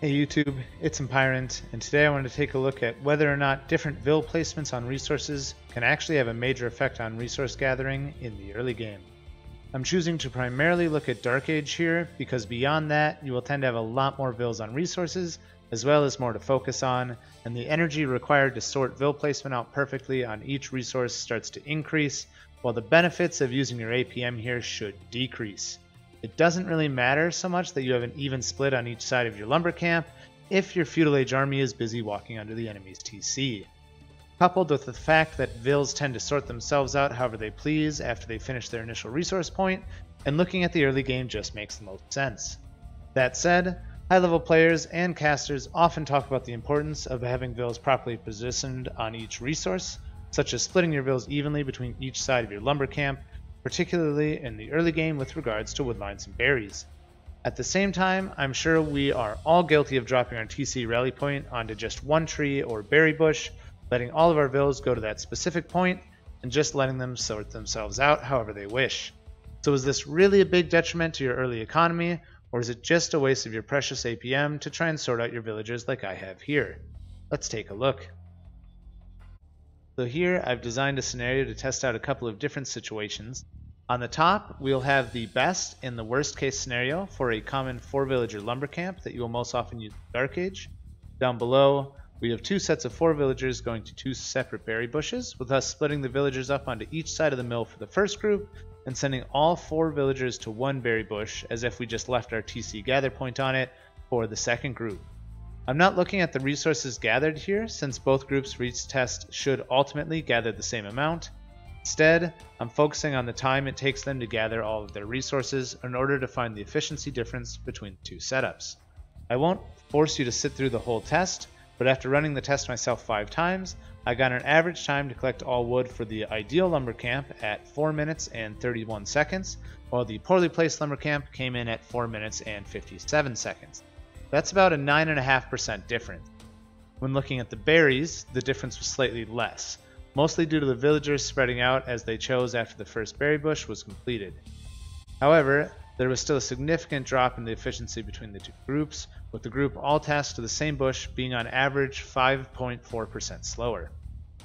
Hey YouTube, it's Empyrant, and today I want to take a look at whether or not different vill placements on resources can actually have a major effect on resource gathering in the early game. I'm choosing to primarily look at Dark Age here because beyond that you will tend to have a lot more vills on resources as well as more to focus on, and the energy required to sort vill placement out perfectly on each resource starts to increase, while the benefits of using your APM here should decrease. It doesn't really matter so much that you have an even split on each side of your lumber camp if your feudal age army is busy walking under the enemy's TC. Coupled with the fact that vills tend to sort themselves out however they please after they finish their initial resource point, and looking at the early game just makes the most sense. That said, high-level players and casters often talk about the importance of having vills properly positioned on each resource, such as splitting your vills evenly between each side of your lumber camp, particularly in the early game with regards to woodlines and berries. At the same time, I'm sure we are all guilty of dropping our TC rally point onto just one tree or berry bush, letting all of our vills go to that specific point, and just letting them sort themselves out however they wish. So is this really a big detriment to your early economy, or is it just a waste of your precious APM to try and sort out your villagers like I have here? Let's take a look. So here I've designed a scenario to test out a couple of different situations. On the top, we'll have the best and the worst case scenario for a common 4-villager lumber camp that you will most often use in Dark Age. Down below, we have 2 sets of 4 villagers going to 2 separate berry bushes, with us splitting the villagers up onto each side of the mill for the first group, and sending all 4 villagers to 1 berry bush as if we just left our TC gather point on it for the second group. I'm not looking at the resources gathered here, since both groups for each test should ultimately gather the same amount. Instead, I'm focusing on the time it takes them to gather all of their resources in order to find the efficiency difference between the 2 setups. I won't force you to sit through the whole test, but after running the test myself 5 times, I got an average time to collect all wood for the ideal lumber camp at 4 minutes and 31 seconds, while the poorly placed lumber camp came in at 4 minutes and 57 seconds. That's about a 9.5% difference. When looking at the berries, the difference was slightly less, mostly due to the villagers spreading out as they chose after the first berry bush was completed. However, there was still a significant drop in the efficiency between the 2 groups, with the group all tasked to the same bush being on average 5.4% slower.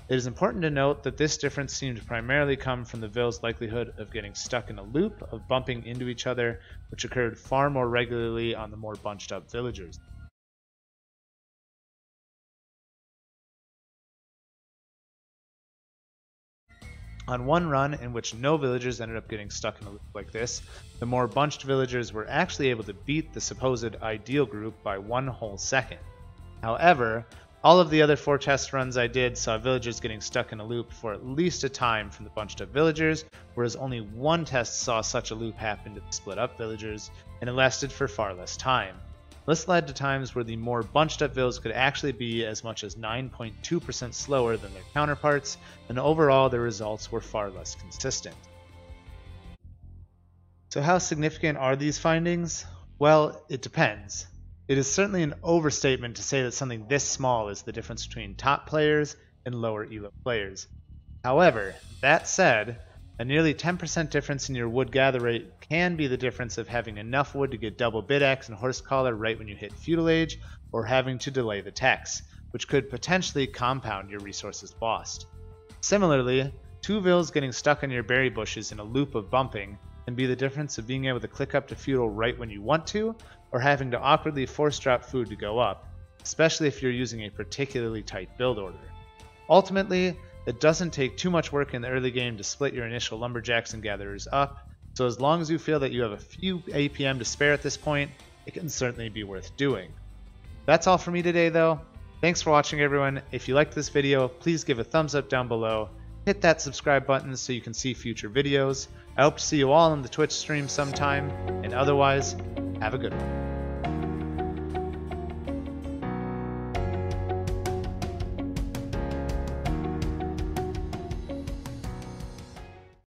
It is important to note that this difference seemed to primarily come from the vills' likelihood of getting stuck in a loop of bumping into each other, which occurred far more regularly on the more bunched up villagers. On one run in which no villagers ended up getting stuck in a loop like this, the more bunched villagers were actually able to beat the supposed ideal group by 1 whole second. However, all of the other 4 test runs I did saw villagers getting stuck in a loop for at least a time from the bunched up villagers, whereas only 1 test saw such a loop happen to the split up villagers, and it lasted for far less time. This led to times where the more bunched up vills could actually be as much as 9.2% slower than their counterparts, and overall their results were far less consistent. So how significant are these findings? Well, it depends. It is certainly an overstatement to say that something this small is the difference between top players and lower elo players. However, that said, a nearly 10% difference in your wood gather rate can be the difference of having enough wood to get double bid axe and horse collar right when you hit feudal age, or having to delay the tax, which could potentially compound your resources lost. Similarly, 2 vills getting stuck on your berry bushes in a loop of bumping can be the difference of being able to click up to feudal right when you want to, or having to awkwardly force drop food to go up, especially if you're using a particularly tight build order. Ultimately, it doesn't take too much work in the early game to split your initial lumberjacks and gatherers up, so as long as you feel that you have a few APM to spare at this point, it can certainly be worth doing. That's all for me today though. Thanks for watching everyone. If you liked this video, please give a thumbs up down below, hit that subscribe button so you can see future videos. I hope to see you all in the Twitch stream sometime, and otherwise, have a good one.